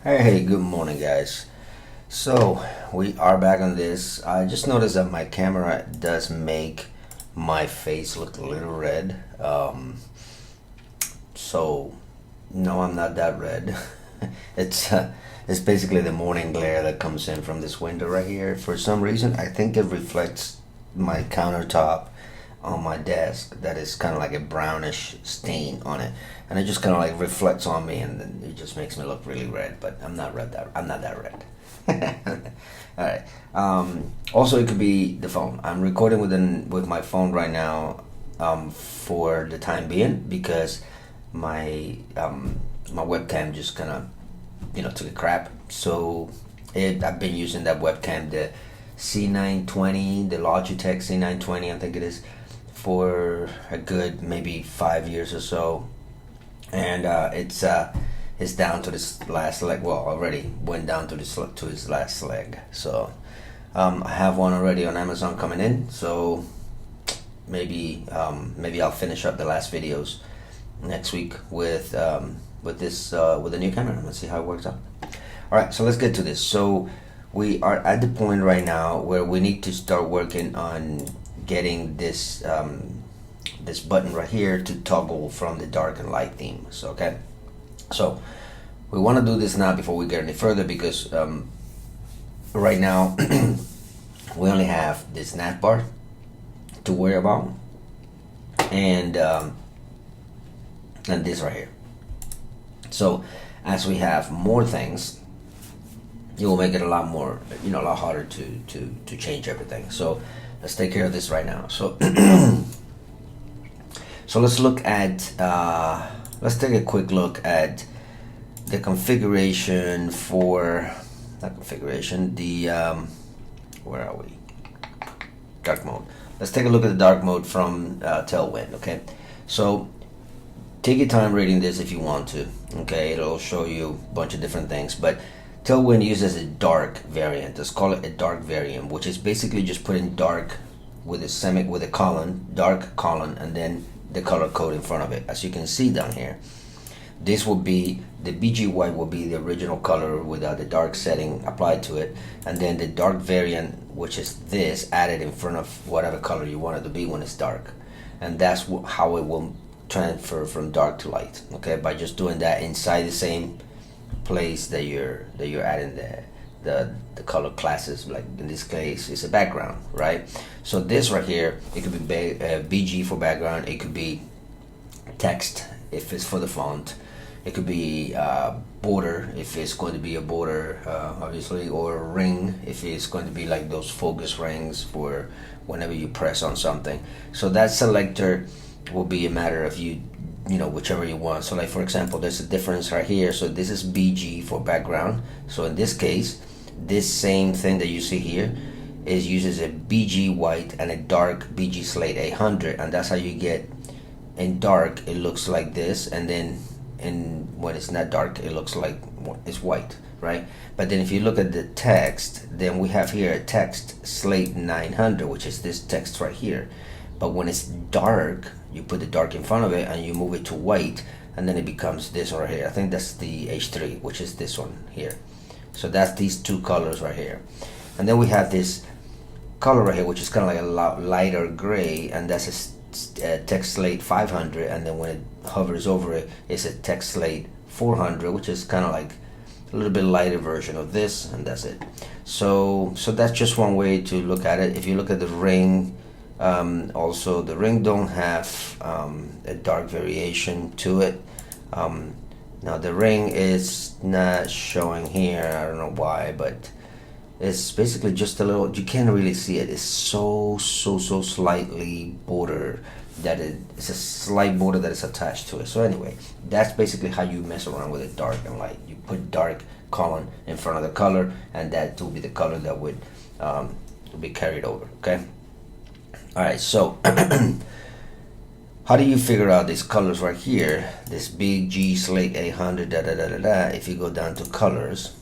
Hey, good morning, guys. So, we are back on this. I just noticed that my camera does make my face look a little red. So, no, I'm not that red. It's it's basically the morning glare that comes in from this window right here. For some reason, I think it reflects my countertop on my desk. That is kind of like a brownish stain on it, and it just kind of like reflects on me, and then it just makes me look really red. But I'm not that red. All right. Also, it could be the phone. I'm recording with my phone right now, for the time being, because my webcam just kind of took a crap. So I've been using that webcam, the C920, the Logitech C920, I think it is, for a good maybe 5 years or so, and it's down to this last leg. Well, already went down to his last leg. So I have one already on Amazon coming in. So maybe I'll finish up the last videos next week with the new camera. Let's see how it works out. All right, so let's get to this. So we are at the point right now where we need to start working on getting this this button right here to toggle from the dark and light themes. Okay, so we want to do this now before we get any further, because right now we only have this nav bar to worry about, and this right here. So as we have more things, it will make it a lot more, a lot harder to change everything. So let's take care of this right now. So so let's look at let's take a quick look at the configuration for not configuration, the where are we? Dark mode. Let's take a look at the dark mode from Tailwind. Okay, so take your time reading this if you want to. Okay, it'll show you a bunch of different things, but Tailwind uses a dark variant. Let's call it a dark variant, which is basically just putting dark with a colon, dark colon, and then the color code in front of it. As you can see down here, this will be the BG white will be the original color without the dark setting applied to it, and then the dark variant, which is this, added in front of whatever color you want it to be when it's dark, and that's how it will transfer from dark to light. Okay, by just doing that inside the same place that you're adding the color classes. Like in this case, it's a background, right? So this right here, it could be BG for background. It could be text if it's for the font. It could be border if it's going to be a border, obviously, or ring if it's going to be like those focus rings for whenever you press on something. So that selector will be a matter of you whichever you want. So like for example, there's a difference right here. So this is BG for background. So in this case, this same thing that you see here uses a BG white and a dark BG slate 800, and that's how you get in dark it looks like this, and then when it's not dark it looks like it's white, right? But then if you look at the text, then we have here a text slate 900, which is this text right here. But when it's dark, you put the dark in front of it and you move it to white, and then it becomes this right here. I think that's the H3, which is this one here. So that's these two colors right here. And then we have this color right here, which is kind of like a lighter gray, and that's a text slate 500. And then when it hovers over it, it's a text slate 400, which is kind of like a little bit lighter version of this, and that's it. So that's just one way to look at it. If you look at the ring, also the ring don't have a dark variation to it. Now the ring is not showing here, I don't know why, but it's basically just a little, you can't really see it. It's so slightly border that it's a slight border that is attached to it. So anyway, that's basically how you mess around with it, dark and light. You put dark colon in front of the color, and that will be the color that would be carried over. Okay. All right, so how do you figure out these colors right here? This big G slate 800 If you go down to colors,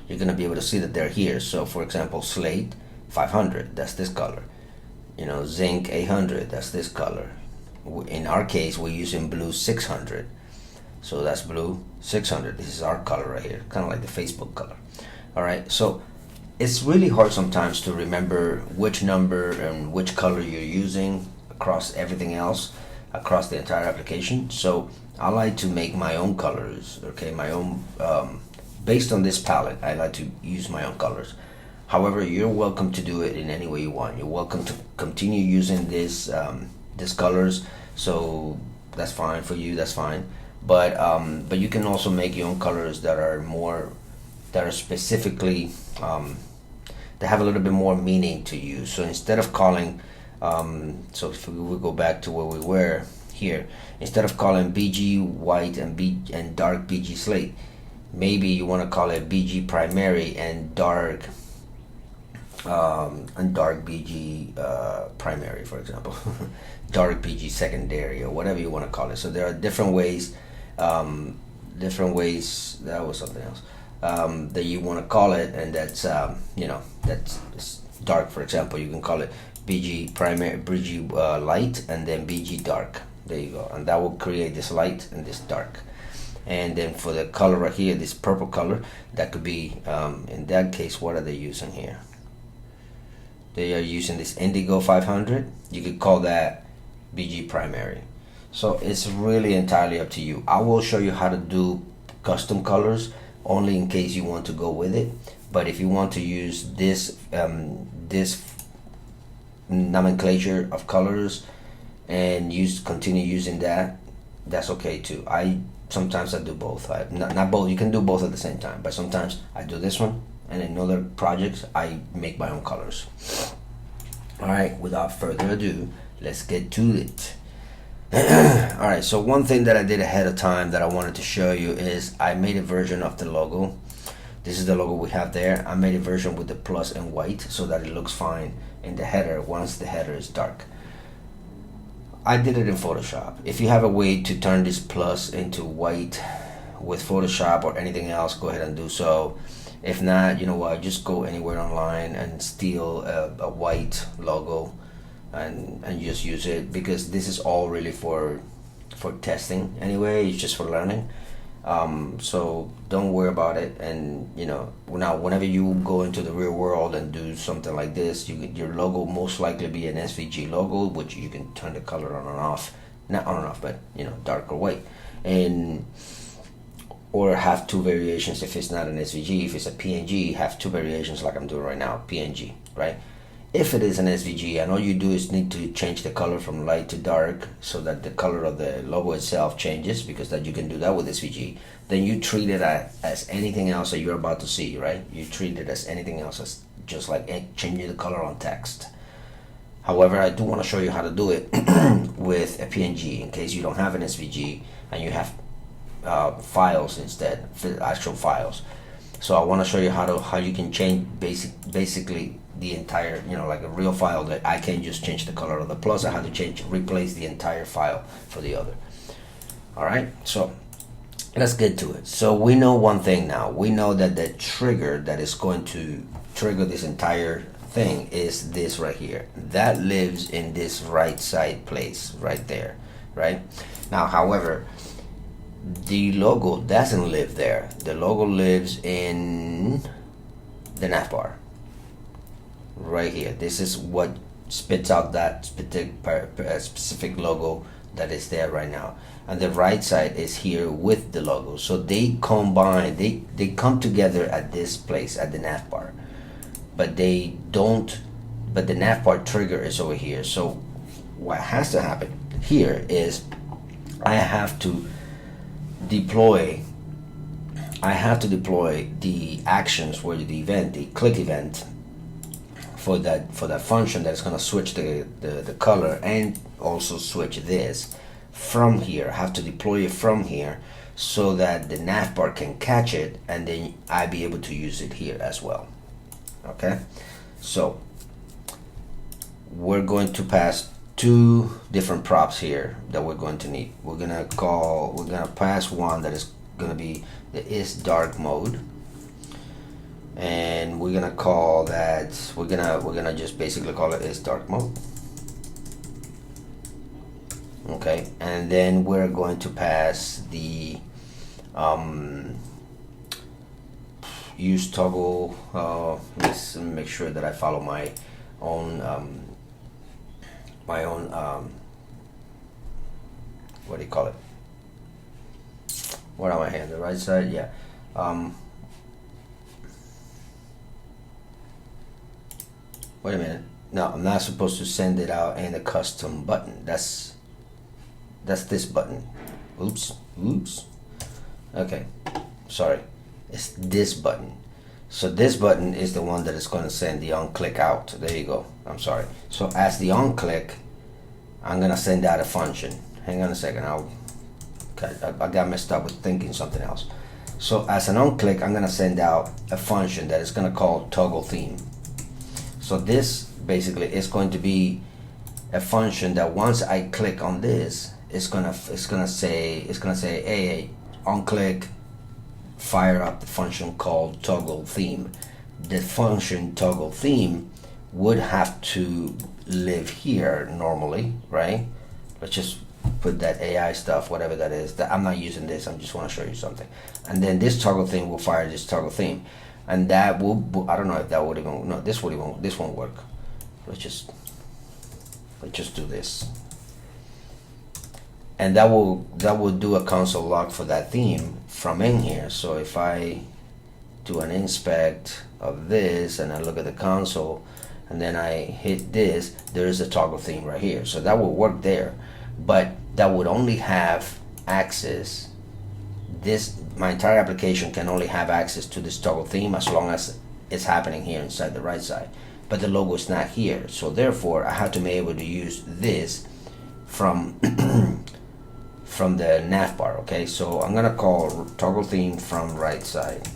you're gonna be able to see that they're here. So for example, slate 500, that's this color. Zinc 800, that's this color. In our case, we're using blue 600. So that's blue. 600, this is our color right here, kind of like the Facebook color. All right, so it's really hard sometimes to remember which number and which color you're using across everything else, across the entire application. So I like to make my own colors, okay, my own, based on this palette, I like to use my own colors. However, you're welcome to do it in any way you want. You're welcome to continue using this colors, so that's fine for you, that's fine. But you can also make your own colors that are specifically, that have a little bit more meaning to you. So instead of calling, so if we go back to where we were here, instead of calling BG white and dark BG slate, maybe you want to call it BG primary and dark BG primary, for example, dark BG secondary, or whatever you want to call it. So there are different ways, that was something else, that you want to call it, and that's that's dark. For example, you can call it BG primary, BG light, and then BG dark. There you go, and that will create this light and this dark. And then for the color right here, this purple color, that could be, in that case, what are they using here? They are using this indigo 500. You could call that BG primary. So it's really entirely up to you. I will show you how to do custom colors only in case you want to go with it. But if you want to use this this nomenclature of colors and continue using that, that's okay too. Sometimes I do both. Not both. You can do both at the same time. But sometimes I do this one, and in other projects I make my own colors. All right. Without further ado, let's get to it. All right, so one thing that I did ahead of time that I wanted to show you is I made a version of the logo. This is the logo we have there. I made a version with the plus and white so that it looks fine in the header once the header is dark. I did it in Photoshop. If you have a way to turn this plus into white with Photoshop or anything else, go ahead and do so. If not, you know what, just go anywhere online and steal a white logo and just use it, because this is all really for testing anyway. It's just for learning, so don't worry about it. And now whenever you go into the real world and do something like this, your logo most likely be an SVG logo, which you can turn the color on and off, not on and off, but dark or white, or have two variations. If it's not an SVG, if it's a PNG, have two variations like I'm doing right now, PNG, right? If it is an SVG, and all you do is need to change the color from light to dark so that the color of the logo itself changes, because that you can do that with SVG, then you treat it as anything else that you're about to see, right? You treat it as anything else, as just like changing the color on text. However, I do want to show you how to do it with a PNG in case you don't have an SVG and you have files instead, actual files. So I want to show you how you can change basically the entire, like a real file, that I can't just change the color of the plus. I have to replace the entire file for the other. All right, so let's get to it. So we know one thing now. We know that the trigger that is going to trigger this entire thing is this right here. That lives in this right side place right there, right? Now, however, the logo doesn't live there. The logo lives in the navbar right here. This is what spits out that specific logo that is there right now, and the right side is here with the logo. So they combine, they come together at this place, at the navbar, but they don't, but the navbar trigger is over here. So what has to happen here is I have to deploy the actions, where the event, the click event, for that function that's going to switch the color and also switch this from here. I have to deploy it from here so that the navbar can catch it, and then I be able to use it here as well. Okay, so we're going to pass two different props here that we're going to need. We're gonna pass one that is gonna be the is dark mode, and we're gonna call that, we're gonna just basically call it is dark mode. Okay, and then we're going to pass the Use toggle. Let's make sure that I follow my own what do you call it? What am I here? The right side, yeah. Wait a minute. No, I'm not supposed to send it out in a custom button. That's this button. Oops. Okay, sorry. It's this button. So this button is the one that is going to send the onClick out. There you go. I'm sorry. So as the onClick, I'm going to send out a function. Hang on a second. I got messed up with thinking something else. So as an onClick, I'm going to send out a function that is going to call toggle theme. So this basically is going to be a function that once I click on this, it's gonna say, hey, onClick, fire up the function called toggle theme. The function toggle theme would have to live here normally, right? Let's just put that AI stuff, whatever that is. That I'm not using this. I just want to show you something. And then this toggle theme will fire this toggle theme, and that will. I don't know if that would even. No, this won't work. Let's just do this, and that will do a console log for that theme from in here. So if I do an inspect of this and I look at the console and then I hit this, there is a toggle theme right here. So that will work there, but that would only have access. My entire application can only have access to this toggle theme as long as it's happening here inside the right side. But the logo is not here, so therefore I have to be able to use this from from the navbar. Okay, so I'm gonna call toggle theme from right side.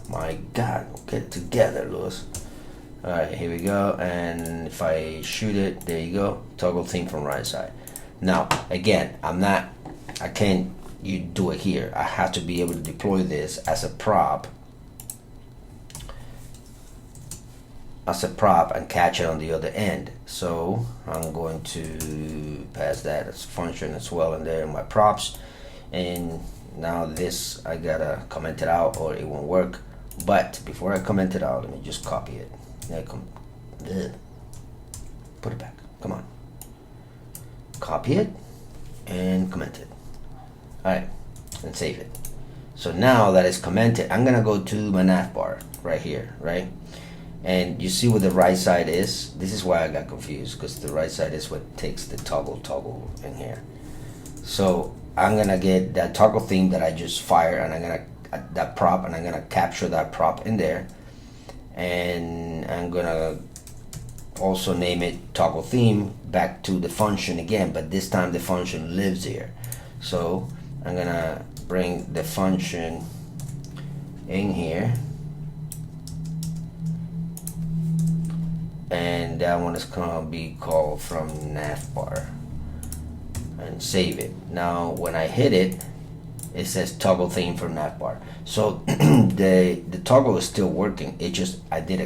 My God, get it together, Louis. All right, here we go. And if I shoot it, there you go. Toggle theme from right side. Now, again, I can't do it here. I have to be able to deploy this as a prop and catch it on the other end. So I'm going to pass that as a function as well in there in my props. And now this, I gotta comment it out or it won't work. But before I comment it out, let me just copy it. Put it back. Come on. Copy it and comment it. Alright, and save it. So now that it's commented, I'm gonna go to my navbar right here, right? And you see where the right side is? This is why I got confused, because the right side is what takes the toggle in here. So I'm gonna get that toggle theme that I just fired, and I'm gonna that prop, and I'm gonna capture that prop in there, and I'm gonna also name it toggle theme back to the function again, but this time the function lives here. So I'm gonna bring the function in here, and that one is gonna be called from navbar, and save it. Now when I hit it, it says toggle theme from navbar. So the toggle is still working. It just, I did a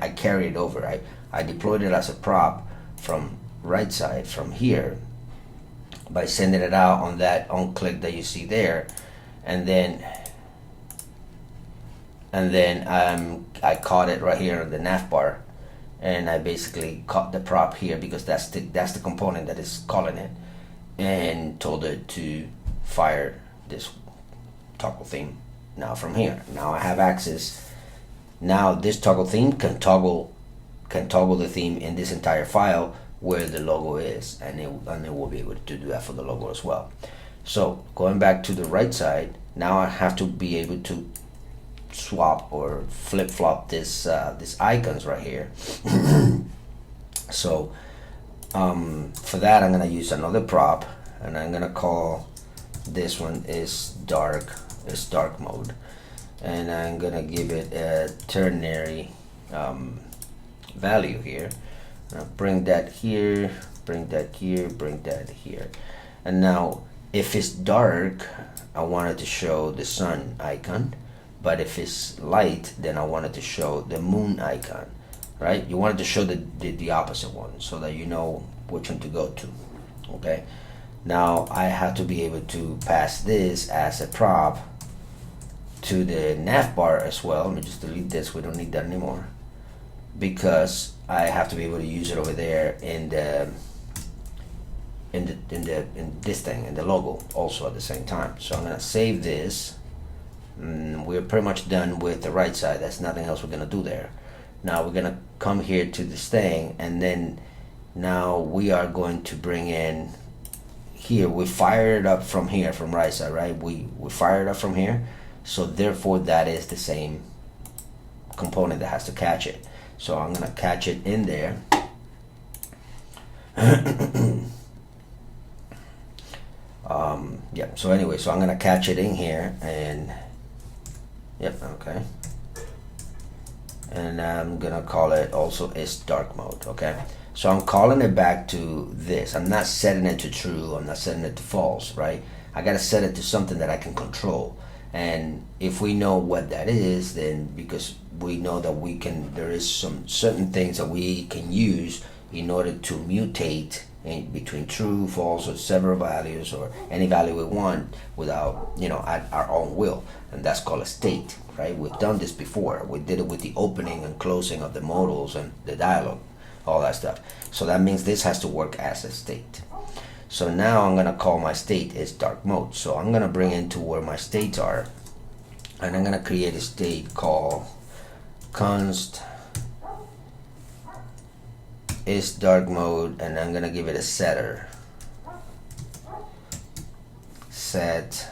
I carried it over. I deployed it as a prop from right side from here by sending it out on that onClick that you see there, and then I caught it right here on the navbar, and I basically caught the prop here because that's the component that is calling it, and told it to fire this toggle theme now from here. Now I have access. Now this toggle theme can toggle the theme in this entire file where the logo is, and it will be able to do that for the logo as well. So going back to the right side, now I have to be able to swap or flip-flop this icons right here. So for that I'm gonna use another prop, and I'm gonna call this one is dark mode, and I'm gonna give it a ternary value here. Bring that here, bring that here, bring that here. And now if it's dark, I want it to show the sun icon, but if it's light, then I want it to show the moon icon, right? You want it to show the opposite one so that you know which one to go to. Okay, Now I have to be able to pass this as a prop to the nav bar as well. Let me just delete this, we don't need that anymore, because I have to be able to use it over there in this thing, in the logo also at the same time. So I'm gonna save this. We're pretty much done with the right side. There's nothing else we're gonna do there. Now we're gonna come here to this thing, and then now we are going to bring in here. We fire it up from here, from right side, right? We fire it up from here, so therefore that is the same component that has to catch it. So I'm gonna catch it in there. Yep, so anyway, so I'm gonna catch it in here, and yep, okay, and I'm gonna call it also is dark mode. Okay, so I'm calling it back to this. I'm not setting it to true, I'm not setting it to false, right? I gotta set it to something that I can control. And if we know what that is, then because we know that we can, there is some certain things that we can use in order to mutate in between true, false, or several values, or any value we want without, at our own will. And that's called a state, right? We've done this before. We did it with the opening and closing of the modals and the dialogue, all that stuff. So that means this has to work as a state. So now I'm gonna call my state is dark mode. So I'm gonna bring into where my states are, and I'm gonna create a state called const is dark mode, and I'm gonna give it a setter. Set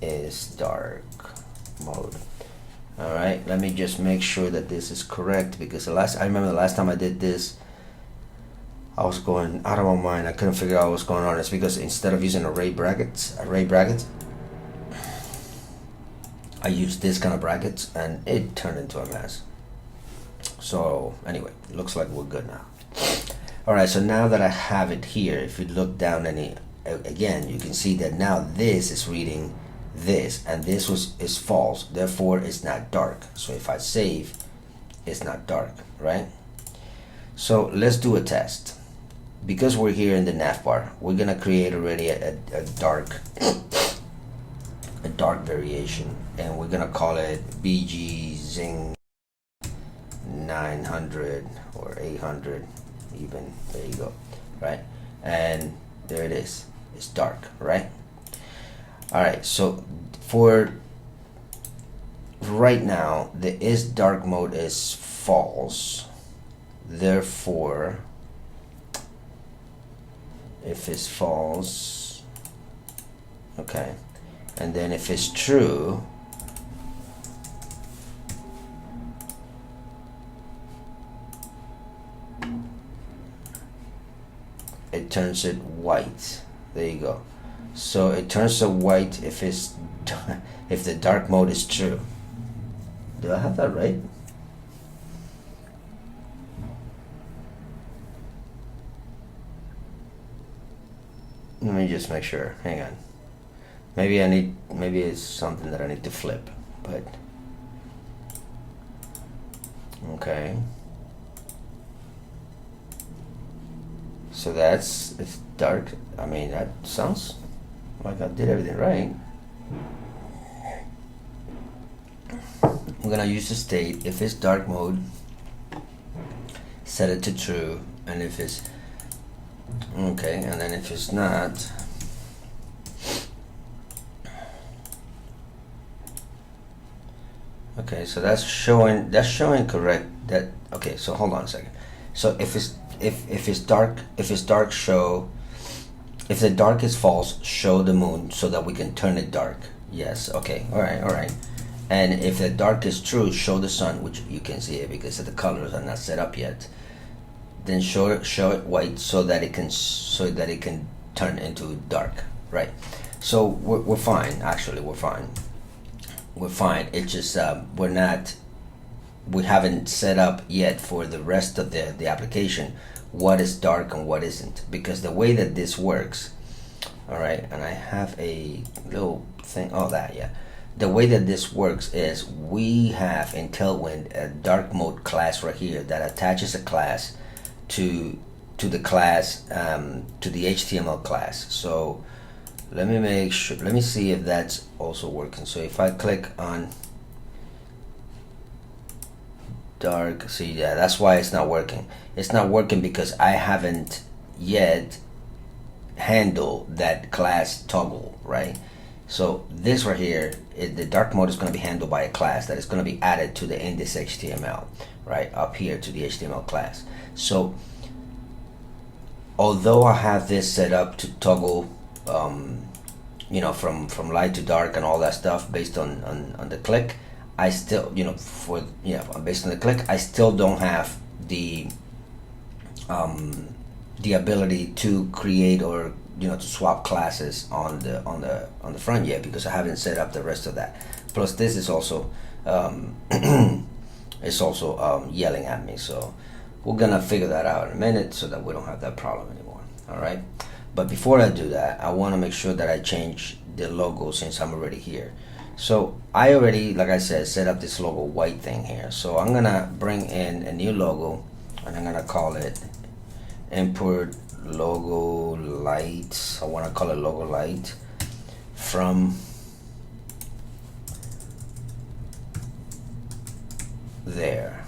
is dark mode. All right, let me just make sure that this is correct, because I remember the last time I did this, I was going out of my mind. I couldn't figure out what's going on. It's because instead of using array brackets, I used this kind of brackets, and it turned into a mess. So anyway, it looks like we're good now. All right, so now that I have it here, if you look down again, you can see that now this is reading this, and this is false, therefore it's not dark. So if I save, it's not dark, right? So let's do a test. Because we're here in the nav bar, we're gonna create already a dark variation, and we're gonna call it BG Zing 900 or 800 even. There you go, right? And there it is. It's dark, right? All right, so for right now, the is dark mode is false. Therefore, if it's false, okay, and then if it's true, it turns it white. There you go. So it turns it white if the dark mode is true. Do I have that right? Let me just make sure. Hang on. Maybe it's something that I need to flip, but okay. So it's dark. I mean, that sounds like I did everything right. I'm gonna use the state. If it's dark mode, set it to true, and if it's okay, and then if it's not, okay, so that's showing correct. That okay, so hold on a second. So if it's dark, show, if the dark is false, show the moon so that we can turn it dark. Yes, okay, all right. And if the dark is true, show the sun, which you can see it because the colors are not set up yet. Then show it white so that it can turn into dark, right? So we're fine. Actually, we're fine. It's just we haven't set up yet for the rest of the application what is dark and what isn't, because the way that this works, all right, and I have a little thing, the way that this works is we have in Tailwind a dark mode class right here that attaches a class to to the class, to the HTML class. So let me make sure, let me see if that's also working. So if I click on dark, see, yeah, that's why it's not working. It's not working because I haven't yet handled that class toggle, right? So this right here, the dark mode is going to be handled by a class that is going to be added to the index HTML, right up here to the HTML class. So although I have this set up to toggle, you know, from light to dark and all that stuff based on the click, I still, you know, based on the click, I still don't have the ability to create or, you know, to swap classes on the front yet, because I haven't set up the rest of that. Plus this is also it's also yelling at me, so we're gonna figure that out in a minute so that we don't have that problem anymore. All right, but before I do that, I want to make sure that I change the logo since I'm already here. So I already, like I said, set up this logo white thing here. So I'm gonna bring in a new logo, and I'm gonna call it import logo light. I want to call it logo light from there.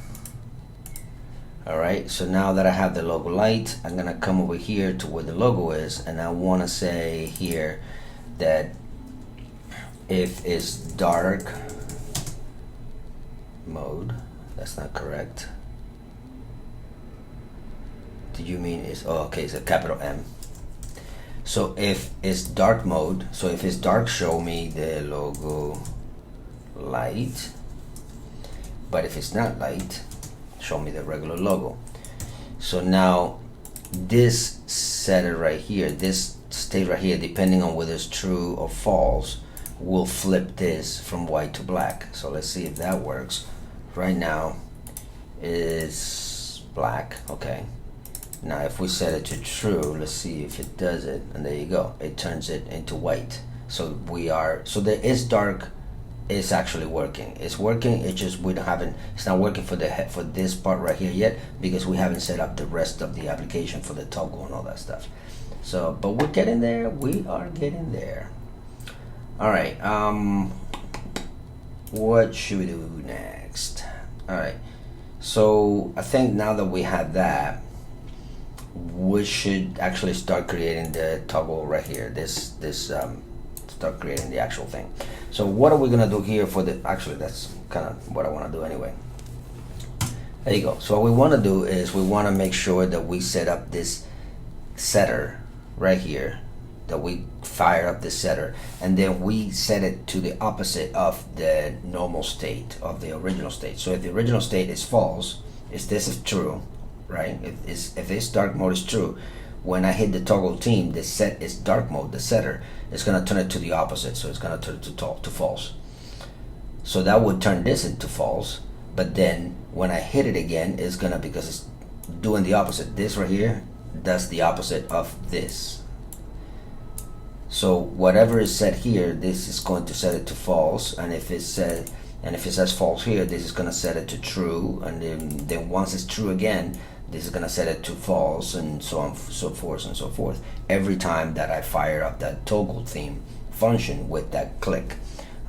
All right, so now that I have the logo light, I'm gonna come over here to where the logo is, and I want to say here that if it's dark mode, that's not correct. Did you mean it's, oh, okay, it's a capital M. So if it's dark mode, so if it's dark, show me the logo light, but if it's not light, show me the regular logo. So now this setter right here, this state right here, depending on whether it's true or false, will flip this from white to black. So let's see if that works. Right now is black. Okay, now if we set it to true, let's see if it does it, and there you go, it turns it into white. So there is dark. It's actually working. It's working. It's just we don't haven't. It's not working for this part right here yet, because we haven't set up the rest of the application for the toggle and all that stuff. So, but we're getting there. We are getting there. All right. What should we do next? All right. So I think now that we have that, we should actually start creating the toggle right here. Start creating the actual thing. So what are we gonna do here for the, actually that's kind of what I want to do anyway. There you go. So what we want to do is we want to make sure that we set up this setter right here, that we fire up this setter, and then we set it to the opposite of the normal state, of the original state. So if the original state is false, if this is true, right, if this dark mode is true, when I hit the toggle theme, the set is dark mode, the setter, it's gonna turn it to the opposite, so it's gonna turn it to false. So that would turn this into false, but then when I hit it again, it's gonna, because it's doing the opposite, this right here does the opposite of this. So whatever is set here, this is going to set it to false, and if it says false here, this is gonna set it to true, and then once it's true again, this is gonna set it to false, and so on, so forth and so forth, every time that I fire up that toggle theme function with that click.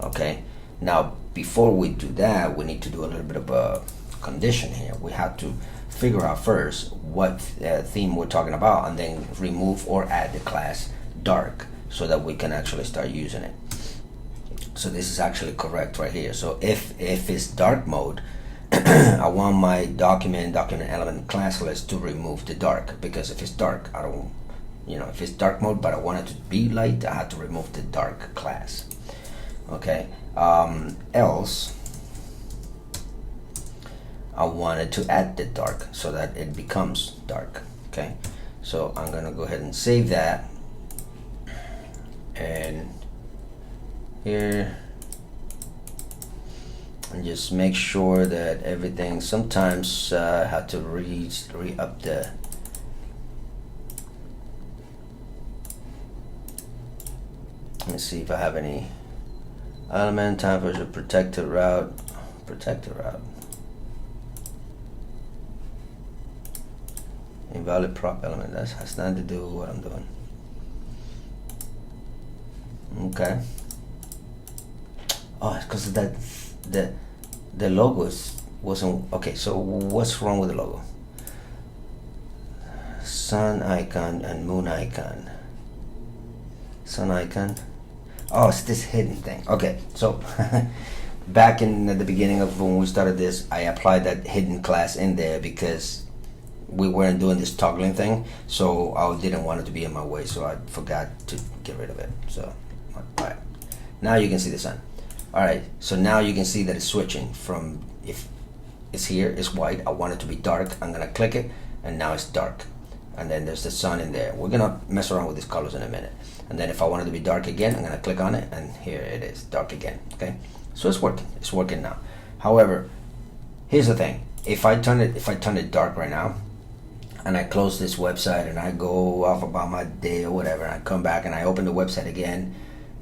Okay, now before we do that, we need to do a little bit of a condition here. We have to figure out first what theme we're talking about, and then remove or add the class dark so that we can actually start using it. So this is actually correct right here. So if it's dark mode, I want my document element class list to remove the dark, because if it's dark, I don't, you know, if it's dark mode but I want it to be light, I have to remove the dark class. Okay, else I wanted to add the dark so that it becomes dark. Okay, so I'm gonna go ahead and save that, and here, and just make sure that everything, sometimes I have to re-up the, let me see if I have any element time for the protected route. Invalid prop element. That has nothing to do with what I'm doing. Okay. Oh, it's because that the logos wasn't okay. So what's wrong with the logo? Sun icon and moon icon. Sun icon. Oh, it's this hidden thing. Okay, so back in the beginning of when we started this, I applied that hidden class in there because we weren't doing this toggling thing, so I didn't want it to be in my way, so I forgot to get rid of it. So, all right, now you can see the sun. All right, so now you can see that it's switching from, if it's here, it's white. I want it to be dark. I'm gonna click it, and now it's dark. And then there's the sun in there. We're gonna mess around with these colors in a minute. And then if I want it to be dark again, I'm gonna click on it, and here it is, dark again. Okay, so it's working. It's working now. However, here's the thing: if I turn it dark right now, and I close this website and I go off about my day or whatever, and I come back and I open the website again,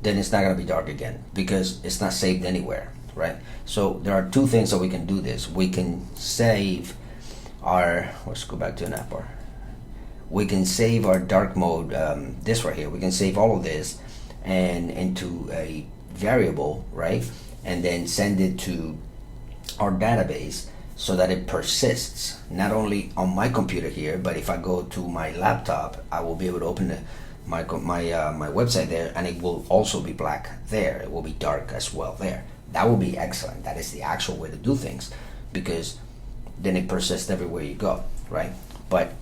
then it's not gonna be dark again because it's not saved anywhere, right? So there are two things that we can do this. We can save our. Let's go back to an app bar. We can save our dark mode, this right here. We can save all of this and into a variable, right? And then send it to our database so that it persists, not only on my computer here, but if I go to my laptop, I will be able to open my website there, and it will also be black there. It will be dark as well there. That will be excellent. That is the actual way to do things, because then it persists everywhere you go, right? But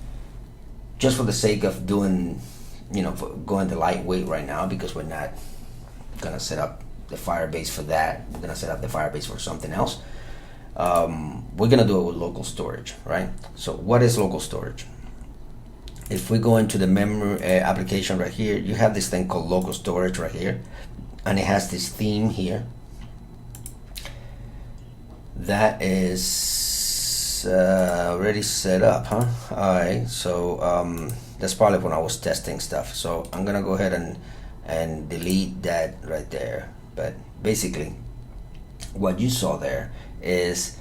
just for the sake of doing, going the lightweight right now, because we're not gonna set up the Firebase for that. We're gonna set up the Firebase for something else. We're gonna do it with local storage, right? So what is local storage? If we go into the memory application right here, you have this thing called local storage right here, and it has this theme here. That is already set up, huh? Alright, so that's probably when I was testing stuff. So I'm gonna go ahead and delete that right there. But basically, what you saw there is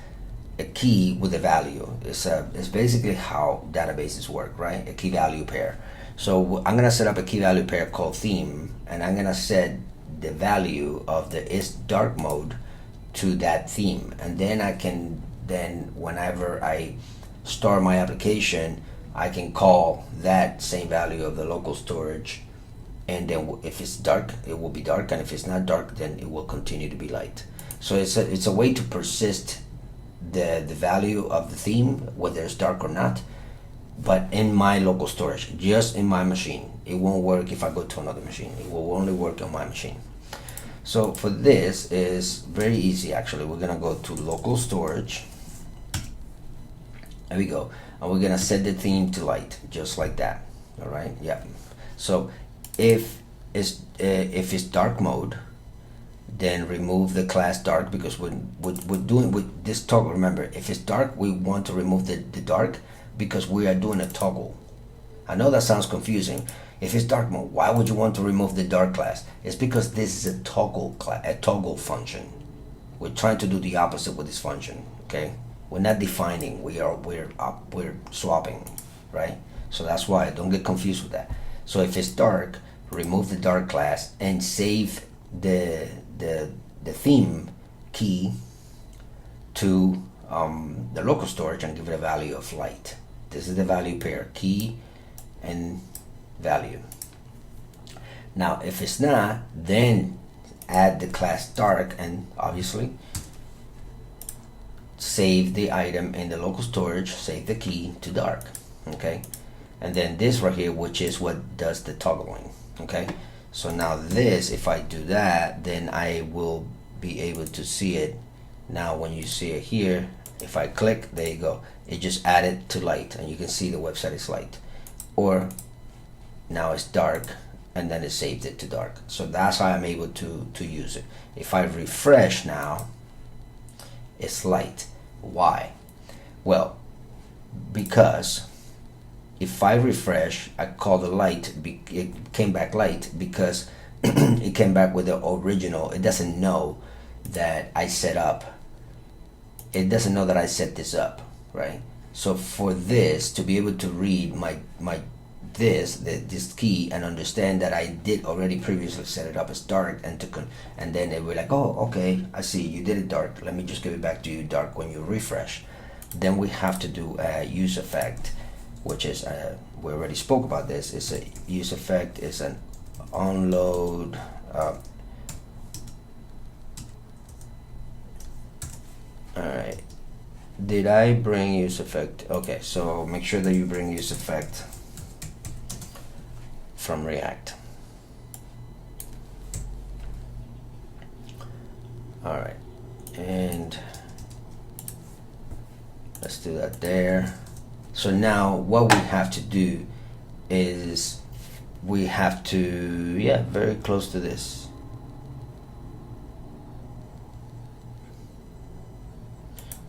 a key with a value. It's basically how databases work, right? A key value pair. So I'm gonna set up a key value pair called theme, and I'm gonna set the value of the is dark mode to that theme, and then I can whenever I start my application, I can call that same value of the local storage, and then if it's dark, it will be dark, and if it's not dark, then it will continue to be light. So it's a way to persist the value of the theme, whether it's dark or not, but in my local storage, just in my machine. It won't work if I go to another machine. It will only work on my machine. So for this is very easy actually. We're gonna go to local storage. There we go. And we're gonna set the theme to light, just like that. All right. Yeah. So if it's dark mode, then remove the class dark, because we're doing with this toggle. Remember, if it's dark, we want to remove the dark because we are doing a toggle. I know that sounds confusing. If it's dark mode, why would you want to remove the dark class? It's because this is a toggle function. We're trying to do the opposite with this function. Okay. We're not defining, we're swapping, right? So that's why, don't get confused with that. So if it's dark, remove the dark class and save the theme key to the local storage and give it a value of light. This is the value pair, key and value. Now if it's not, then add the class dark, and obviously save the item in the local storage, save the key to dark. Okay, and then this right here, which is what does the toggling. Okay, so now this, if I do that, then I will be able to see it. Now when you see it here, if I click, there you go, it just added to light, and you can see the website is light. Or now it's dark, and then it saved it to dark. So that's how I'm able to use it. If I refresh now, it's light. Why? Well, because if I refresh, I call the light, it came back light because it came back with the original. It doesn't know that I set up. It doesn't know that I set this up, right? So for this to be able to read this key and understand that I did already previously set it up as dark, and then it will be like, oh, okay, I see you did it dark, let me just give it back to you dark when you refresh. Then we have to do a use effect, which is we already spoke about this. It's a use effect is an onload alright, did I bring use effect? Okay, so make sure that you bring use effect from React. Alright, and let's do that there. So now what we have to do is we have to, yeah, very close to this.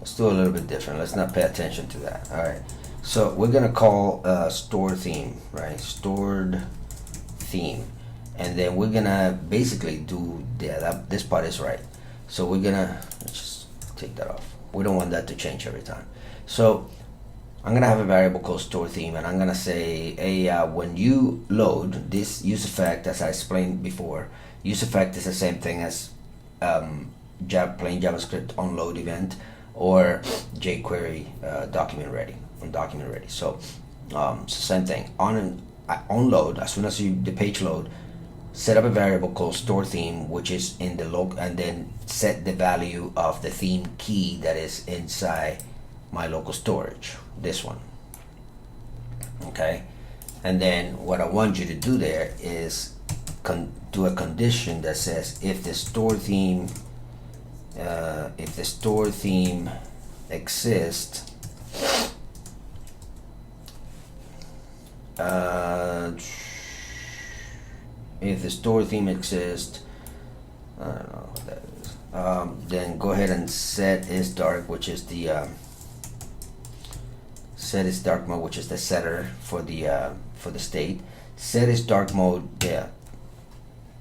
Let's do a little bit different. Let's not pay attention to that. All right. So we're gonna call store theme, right? Stored theme, and then we're gonna basically do this part is right. So we're gonna let's just take that off. We don't want that to change every time. So I'm gonna have a variable called store theme, and I'm gonna say, hey, when you load this use effect, as I explained before, use effect is the same thing as plain JavaScript onload event or jQuery document ready. So same thing. On load, as soon as the page load, set up a variable called store theme, which is in the log, and then set the value of the theme key that is inside my local storage, this one. Okay, and then what I want you to do there is do a condition that says if the store theme exists, if the store theme exists, I don't know what that is, then go ahead and set is dark, which is the set is dark mode, which is the setter for the state. Set is dark mode there,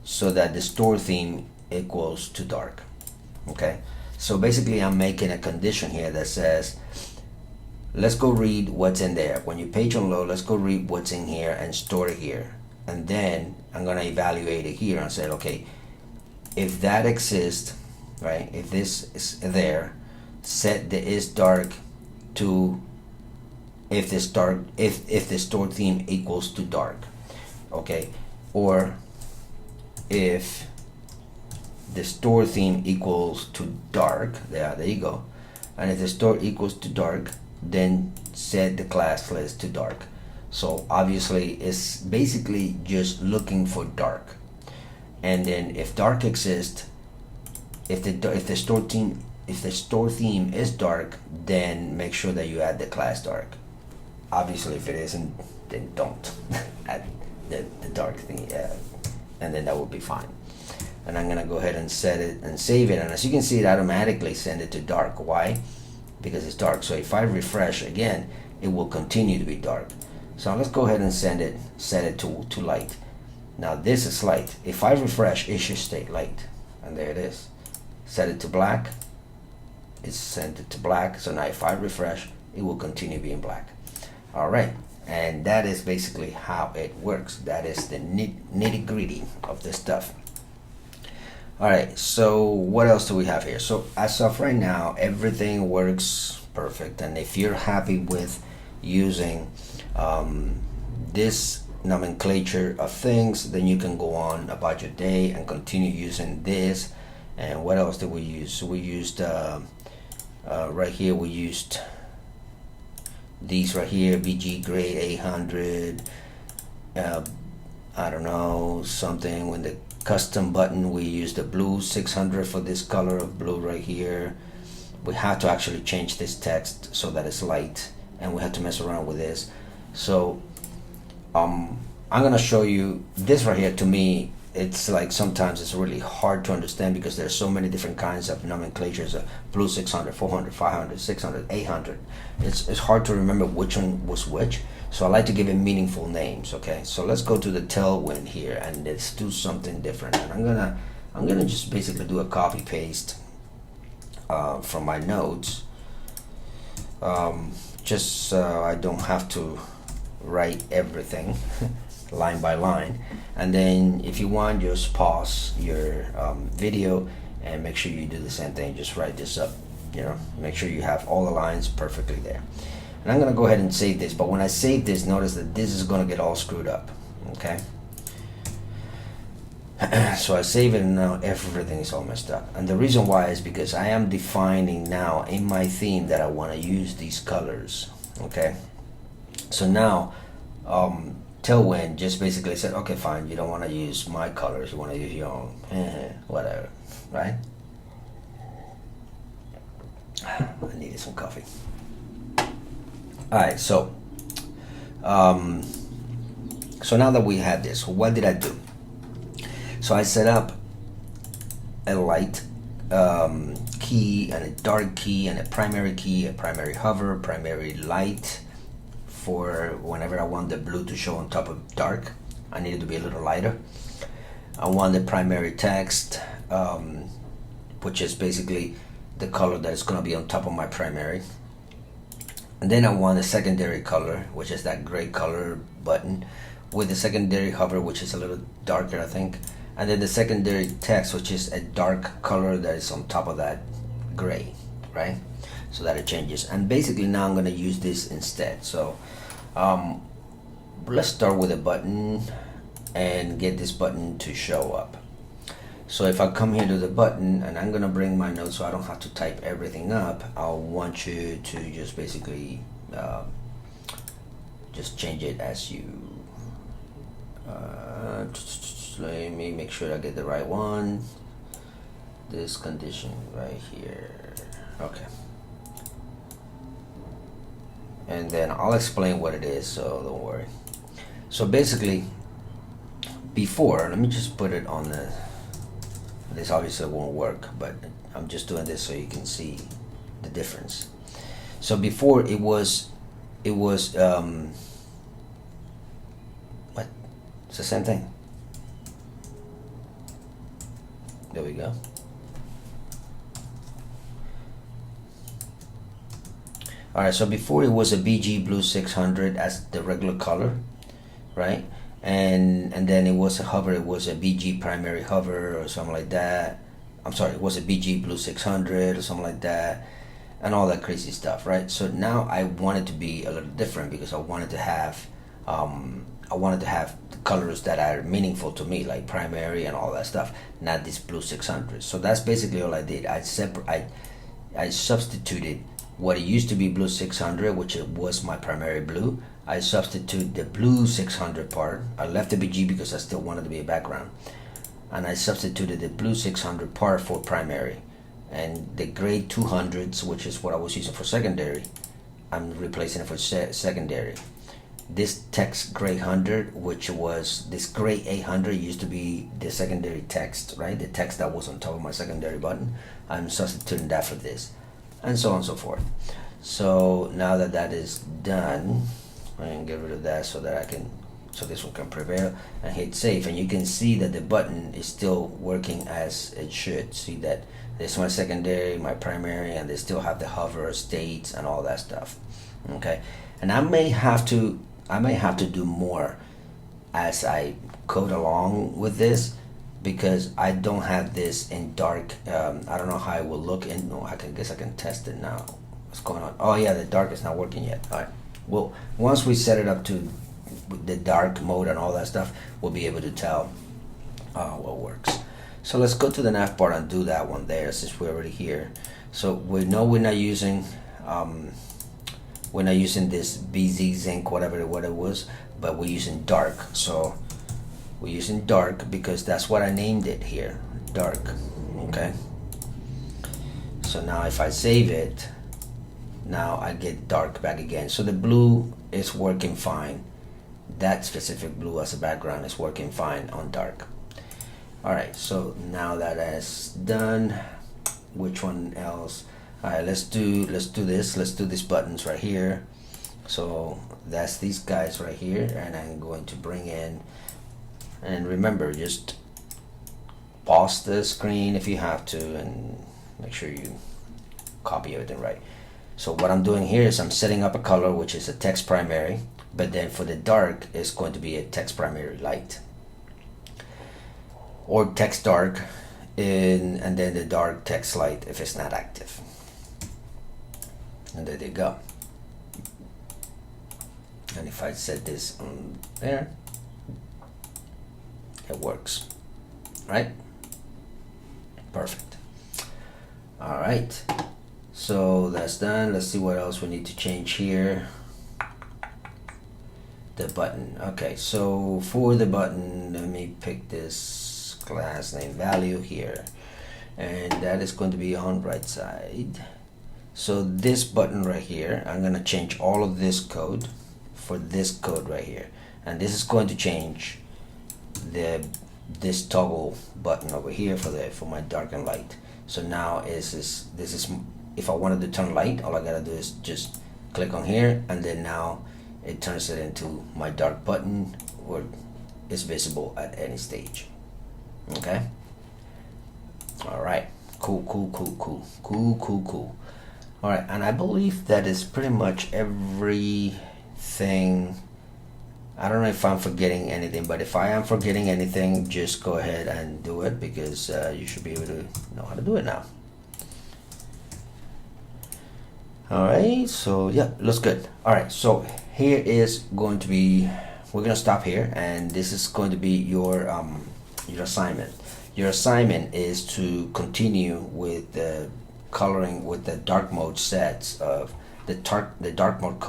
so that the store theme equals to dark. Okay, so basically I'm making a condition here that says, let's go read what's in there. When you page unload, let's go read what's in here and store it here, and then I'm gonna evaluate it here and say, okay, if that exists, right, if this is there, set the is dark to if the store theme equals to dark. Okay, or if the store theme equals to dark, there you go, and if the store equals to dark, then set the class list to dark. So obviously it's basically just looking for dark, and then if dark exists, if the store theme is dark, then make sure that you add the class dark. Obviously if it isn't, then don't add the dark thing, and then that will be fine. And I'm gonna go ahead and set it and save it, and as you can see, it automatically send it to dark. Why? Because it's dark. So if I refresh again, it will continue to be dark. So let's go ahead and set it to light. Now this is light. If I refresh, it should stay light, and there it is. Set it to black, it's sent it to black. So now if I refresh, it will continue being black. All right, and that is basically how it works. That is the nitty-gritty of this stuff. All right, so what else do we have here? So as of right now, everything works perfect, and if you're happy with using this nomenclature of things, then you can go on about your day and continue using this. And what else did we use? So we used right here, we used these right here, BG grade 800, I don't know, something. When the custom button, we use the blue 600 for this color of blue right here. We have to actually change this text so that it's light, and we have to mess around with this. So I'm gonna show you this right here. To me, it's like sometimes it's really hard to understand because there's so many different kinds of nomenclatures, blue 600, 400, 500, 600, 800. It's hard to remember which one was which, so I like to give it meaningful names. Okay, so let's go to the Tailwind here and let's do something different. And I'm gonna just basically do a copy paste from my notes, just so I don't have to write everything line by line. And then if you want, just pause your video and make sure you do the same thing. Just write this up, you know, make sure you have all the lines perfectly there. And I'm gonna go ahead and save this, but when I save this, notice that this is gonna get all screwed up, okay? So I save it and now everything is all messed up. And the reason why is because I am defining now in my theme that I want to use these colors, okay? So now Tailwind just basically said, okay, fine, you don't want to use my colors, you want to use your own, whatever, right? I needed some coffee. All right, so so now that we have this, what did I do? So I set up a light key and a dark key and a primary hover, primary light for whenever I want the blue to show on top of dark. I need it to be a little lighter. I want the primary text, which is basically the color that is going to be on top of my primary. And then I want a secondary color, which is that gray color button, with the secondary hover, which is a little darker, I think. And then the secondary text, which is a dark color that is on top of that gray, right? So that it changes. And basically now I'm going to use this instead. So let's start with a button and get this button to show up. So if I come here to the button and I'm going to bring my notes so I don't have to type everything up, I want you to just basically just change it as you let me make sure I get the right one. This condition right here. Okay. And then I'll explain what it is, so don't worry. So basically, before, let me just put it on the, this obviously won't work, but I'm just doing this so you can see the difference. So before it was what? It's the same thing. There we go. Alright, so before it was a BG Blue 600 as the regular color, right? And then it was a hover, it was a BG primary hover or something like that. I'm sorry, it was a BG Blue 600 or something like that, and all that crazy stuff, right? So now I wanted to be a little different because I wanted to have the colors that are meaningful to me, like primary and all that stuff, not this Blue 600. So that's basically all I did. I substituted what it used to be Blue 600, which it was my primary blue. I substituted the Blue 600 part. I left the BG because I still wanted to be a background, and I substituted the Blue 600 part for primary, and the gray 200s, which is what I was using for secondary, I'm replacing it for secondary. This text gray 100, which was this gray 800, used to be the secondary text, right? The text that was on top of my secondary button. I'm substituting that for this, and so on and so forth. So now that that is done, I can get rid of that so that I can, so this one can prevail, and hit save, and you can see that the button is still working as it should. See that this is my secondary, my primary, and they still have the hover states and all that stuff. Okay, and I may have to do more as I code along with this, because I don't have this in dark. I don't know how it will look in. No, guess I can test it now. What's going on? Oh yeah, the dark is not working yet. All right. Well, once we set it up to the dark mode and all that stuff, we'll be able to tell what works. So let's go to the nav bar and do that one there, since we're already here. So we know we're not using this BZ Zinc, whatever what it was, but we're using dark. So we're using dark because that's what I named it here, dark. Okay. So now if I save it, now I get dark back again. So the blue is working fine. That specific blue as a background is working fine on dark. All right, so now that is done, which one else? All right, let's do this. Let's do these buttons right here. So that's these guys right here, and I'm going to bring in, and remember, just pause the screen if you have to, and make sure you copy everything right. So what I'm doing here is I'm setting up a color which is a text primary, but then for the dark it's going to be a text primary light or text dark and then the dark text light if it's not active. And there they go. And if I set this on there, it works, right? Perfect. All right, so that's done. Let's see what else we need to change here. The button. Okay, so for the button, let me pick this class name value here, and that is going to be on right side. So this button right here, I'm gonna change all of this code for this code right here, and this is going to change this toggle button over here for my dark and light. So now this is if I wanted to turn light, all I gotta do is just click on here, and then now it turns it into my dark button where it's visible at any stage. Okay. All right. Cool. All right, and I believe that is pretty much everything. I don't know if I'm forgetting anything, but if I am forgetting anything, just go ahead and do it, because you should be able to know how to do it now. All right, so yeah, looks good. All right, so here is going to be, we're gonna stop here, and this is going to be your assignment. Your assignment is to continue with the coloring with the dark mode sets of the dark mode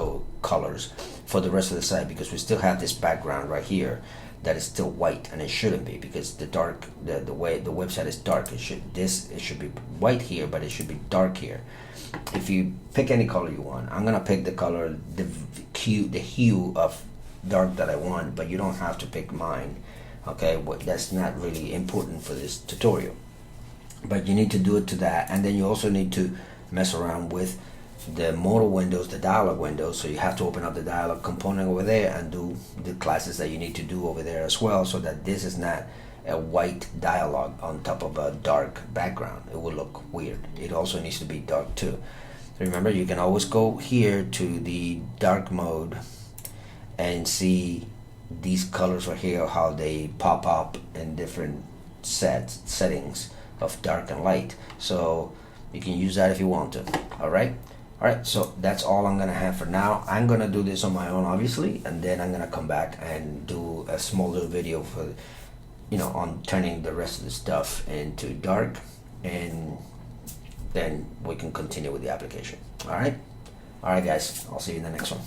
colors for the rest of the site, because we still have this background right here that is still white, and it shouldn't be, because the way the website is dark, it should be white here, but it should be dark here. If you pick any color you want, I'm gonna pick the color, the hue of dark that I want, but you don't have to pick mine. Okay, that's not really important for this tutorial, but you need to do it to that. And then you also need to mess around with the modal windows, the dialog windows. So you have to open up the dialog component over there and do the classes that you need to do over there as well, so that this is not a white dialog on top of a dark background. It will look weird. It also needs to be dark too. Remember, you can always go here to the dark mode and see these colors right here, how they pop up in different settings of dark and light. So you can use that if you want to. All right, so that's all I'm gonna have for now. I'm gonna do this on my own, obviously, and then I'm gonna come back and do a small little video for, on turning the rest of the stuff into dark, and then we can continue with the application. All right guys, I'll see you in the next one.